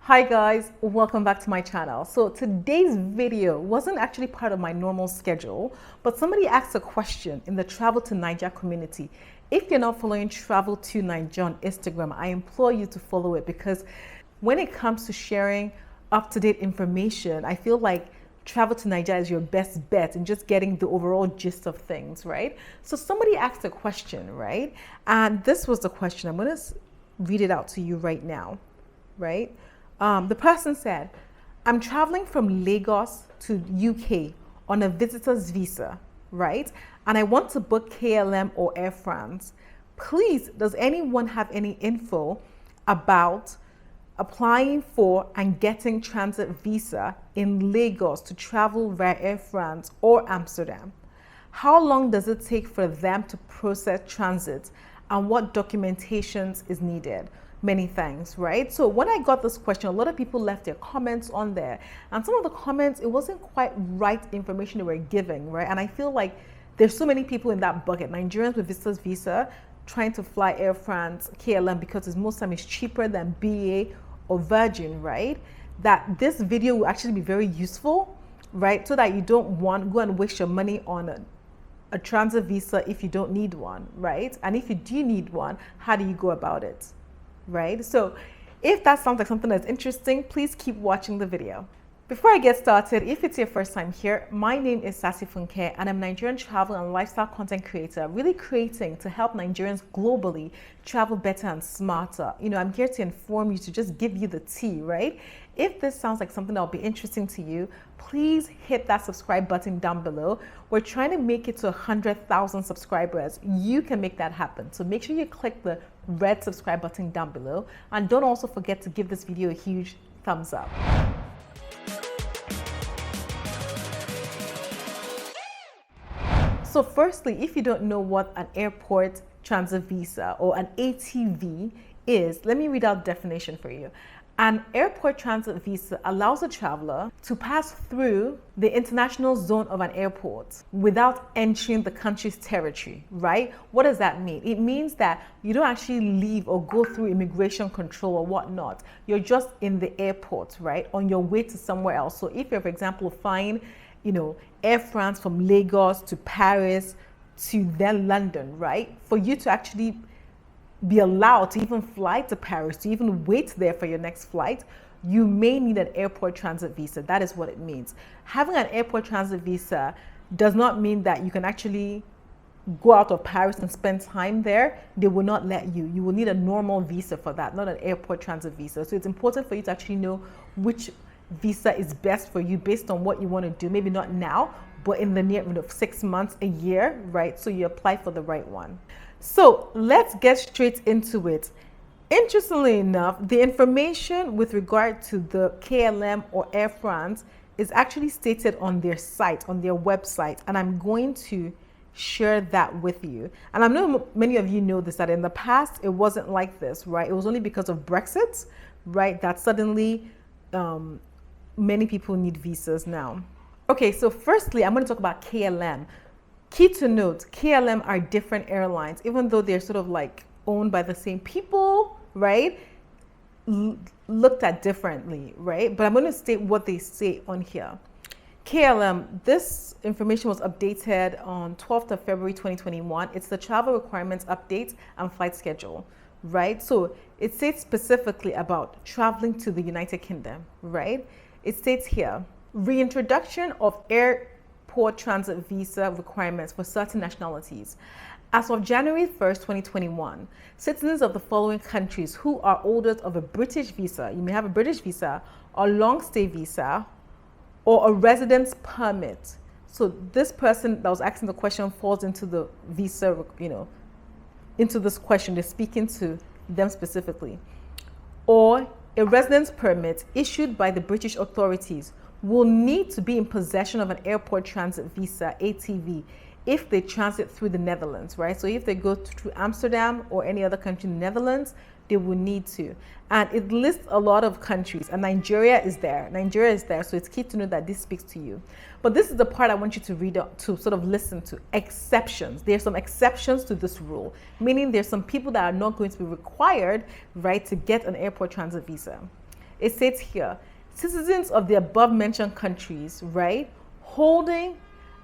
Hi guys, welcome back to my channel. So today's video wasn't actually part of my normal schedule, but somebody asked a question in the Travel to Niger community. If you're not following Travel to Niger on Instagram, I implore you to follow it, because when it comes to sharing up-to-date information, I feel like Travel to Niger is your best bet in just getting the overall gist of things, right? So somebody asked a question, right? And this was the question. I'm going to read it out to you right now, right? The person said, I'm traveling from Lagos to UK on a visitor's visa, right? And I want to book KLM or Air France. Please, does anyone have any info about applying for and getting transit visa in Lagos to travel via Air France or Amsterdam? How long does it take for them to process transit, and what documentations is needed? Many thanks, right? So when I got this question, a lot of people left their comments on there, and some of the comments, it wasn't quite right information they were giving, right? And I feel like there's so many people in that bucket, Nigerians with visitors visa trying to fly Air France, KLM, because it's most time it's cheaper than BA or Virgin, right? That this video will actually be very useful, right? So that you don't go and waste your money on a transit visa if you don't need one, right? And if you do need one, how do you go about it? Right? So if that sounds like something that's interesting, please keep watching the video. Before I get started, if it's your first time here, my name is Sassy Funke, and I'm a Nigerian travel and lifestyle content creator, really creating to help Nigerians globally travel better and smarter. You know, I'm here to inform you, to just give you the tea, right? If this sounds like something that'll be interesting to you, please hit that subscribe button down below. We're trying to make it to 100,000 subscribers. You can make that happen. So make sure you click the red subscribe button down below, and don't also forget to give this video a huge thumbs up. So firstly, if you don't know what an airport transit visa or an ATV is, let me read out the definition for you. An airport transit visa allows a traveler to pass through the international zone of an airport without entering the country's territory, right? What does that mean? It means that you don't actually leave or go through immigration control or whatnot. You're just in the airport, right? On your way to somewhere else. So if you're, for example, flying, Air France from Lagos to Paris to then London, right? For you to actually be allowed to even fly to Paris, to even wait there for your next flight, you may need an airport transit visa. That is what it means. Having an airport transit visa does not mean that you can actually go out of Paris and spend time there. They will not let you. You will need a normal visa for that, not an airport transit visa. So it's important for you to actually know which visa is best for you based on what you want to do. Maybe not now, but in the near 6 months, a year, right? So you apply for the right one. So let's get straight into it. Interestingly enough, the information with regard to the KLM or Air France is actually stated on their site, on their website, and I'm going to share that with you. And I know many of you know this, that in the past it wasn't like this, right? It was only because of Brexit, right, that suddenly many people need visas now. Okay, so firstly, I'm going to talk about KLM. Key to note, KLM are different airlines, even though they're sort of like owned by the same people, right? Looked at differently, right? But I'm going to state what they say on here. KLM, this information was updated on 12th of February 2021. It's the travel requirements update and flight schedule, right? So it states specifically about traveling to the United Kingdom, right? It states here, reintroduction of airport transit visa requirements for certain nationalities. As of January 1st, 2021, citizens of the following countries who are holders of a British visa, you may have a British visa, or long stay visa, or a residence permit. So this person that was asking the question falls into the visa, into this question. They're speaking to them specifically. Or a residence permit issued by the British authorities will need to be in possession of an airport transit visa, ATV, if they transit through the Netherlands, right? So if they go through Amsterdam or any other country in the Netherlands, they will need to. And it lists a lot of countries, and Nigeria is there. Nigeria is there, so it's key to know that this speaks to you. But this is the part I want you to read, to sort of listen to. Exceptions. There are some exceptions to this rule, meaning there's some people that are not going to be required, right, to get an airport transit visa. it states here, citizens of the above mentioned countries, right, holding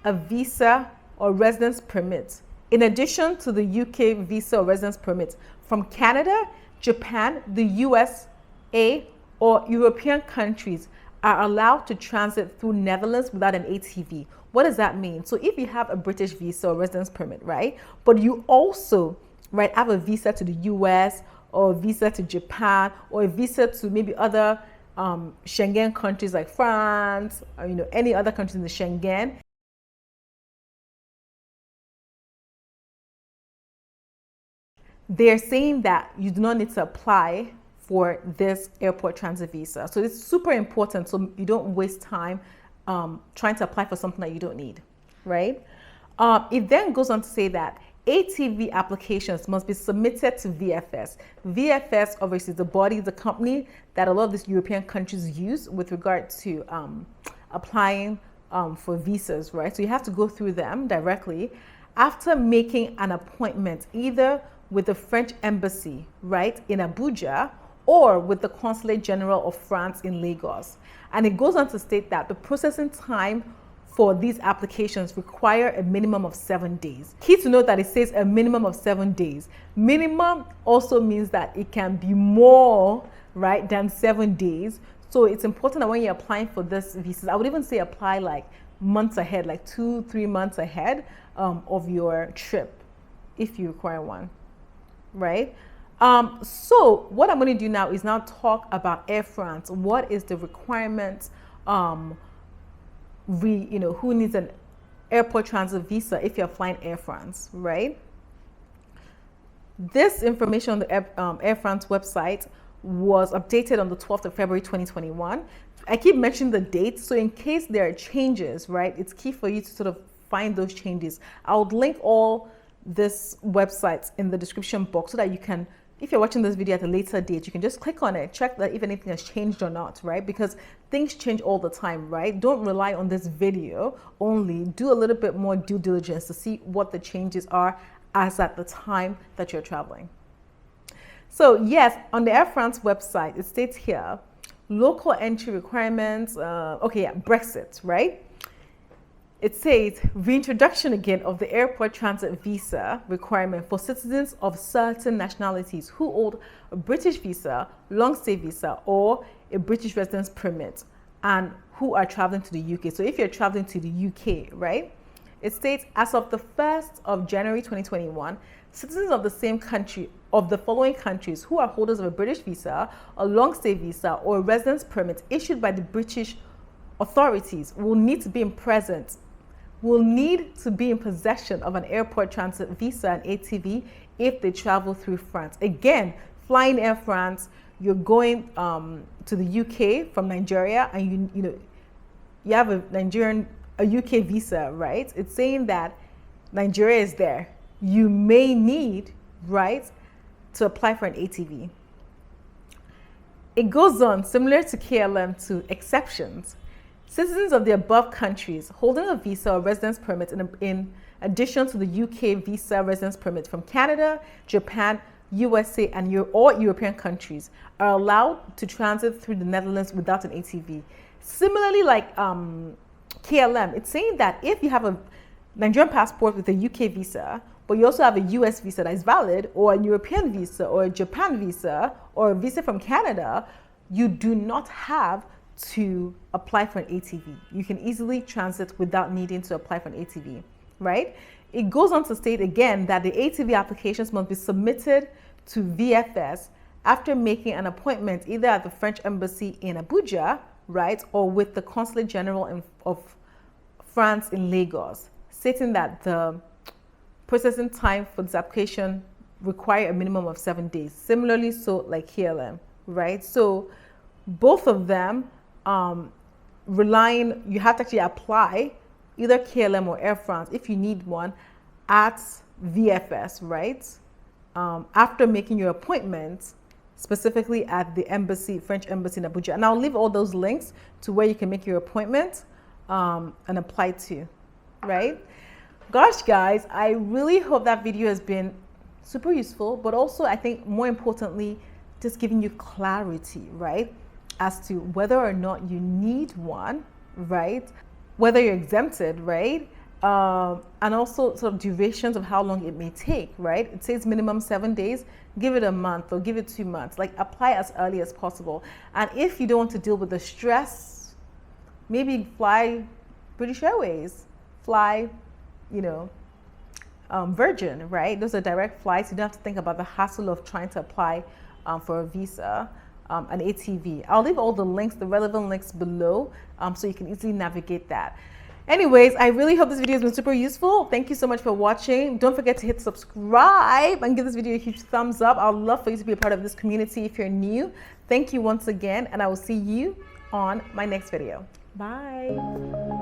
a visa or residence permit, in addition to the UK visa or residence permit from Canada, Japan, the USA, or European countries are allowed to transit through Netherlands without an ATV. What does that mean? So if you have a British visa or residence permit, right, but you also, right, have a visa to the US or a visa to Japan or a visa to maybe other Schengen countries like France or any other countries in the Schengen, they're saying that you do not need to apply for this airport transit visa. So it's super important so you don't waste time trying to apply for something that you don't need, right? It then goes on to say that ATV applications must be submitted to VFS. VFS obviously is the body, the company that a lot of these European countries use with regard to applying for visas, right? So you have to go through them directly after making an appointment either with the French embassy, right, in Abuja, or with the Consulate General of France in Lagos. And it goes on to state that the processing time for these applications require a minimum of 7 days. Key to note that it says a minimum of 7 days. Minimum also means that it can be more, right, than 7 days. So it's important that when you're applying for this visa, I would even say apply like months ahead, like 2-3 months ahead of your trip, if you require one, right? So what I'm going to do now is now talk about Air France. What is the requirement? Who needs an airport transit visa if you're flying Air France, right? This information on the Air France website was updated on the 12th of February 2021. I keep mentioning the dates, so in case there are changes, right, it's key for you to sort of find those changes. I would link all this websites in the description box so that you can, if you're watching this video at a later date, you can just click on it, check that if anything has changed or not, right? Because things change all the time, right? Don't rely on this video only. Do a little bit more due diligence to see what the changes are as at the time that you're traveling. So yes, on the Air France website, it states here, local entry requirements, Brexit, right? It says reintroduction again of the airport transit visa requirement for citizens of certain nationalities who hold a British visa, long stay visa, or a British residence permit and who are traveling to the UK. So if you're traveling to the UK, right? It states as of the 1st of January 2021, citizens of the same country, of the following countries who are holders of a British visa, a long stay visa, or a residence permit issued by the British authorities will need to be in possession of an airport transit visa and ATV if they travel through France. Again, flying Air France, you're going to the UK from Nigeria, and you have a UK visa, right? It's saying that Nigeria is there. You may need, right, to apply for an ATV. It goes on, similar to KLM, to exceptions. Citizens of the above countries holding a visa or residence permit in addition to the UK visa residence permit from Canada, Japan, USA, and all European countries are allowed to transit through the Netherlands without an ATV. Similarly, like KLM, it's saying that if you have a Nigerian passport with a UK visa, but you also have a US visa that is valid, or a European visa, or a Japan visa, or a visa from Canada, you do not have to apply for an ATV. You can easily transit without needing to apply for an ATV, right? It goes on to state again that the ATV applications must be submitted to VFS after making an appointment either at the French embassy in Abuja, right, or with the Consulate General of France in Lagos, stating that the processing time for this application require a minimum of 7 days. Similarly, so like KLM, right? So both of them you have to actually apply either KLM or Air France if you need one at VFS, right? After making your appointment, specifically at the embassy, French embassy in Abuja. And I'll leave all those links to where you can make your appointment and apply to, right? Gosh, guys, I really hope that video has been super useful, but also I think more importantly, just giving you clarity, right? as to whether or not you need one, right? Whether you're exempted, right? And also sort of durations of how long it may take, right? It says minimum 7 days, give it a month or give it 2 months. Like, apply as early as possible. And if you don't want to deal with the stress, maybe fly British Airways, fly, Virgin, right? Those are direct flights. You don't have to think about the hassle of trying to apply for a visa, an ATV. I'll leave all the links, the relevant links below, so you can easily navigate that. Anyways, I really hope this video has been super useful. Thank you so much for watching. Don't forget to hit subscribe and give this video a huge thumbs up. I'd love for you to be a part of this community if you're new. Thank you once again, and I will see you on my next video. Bye.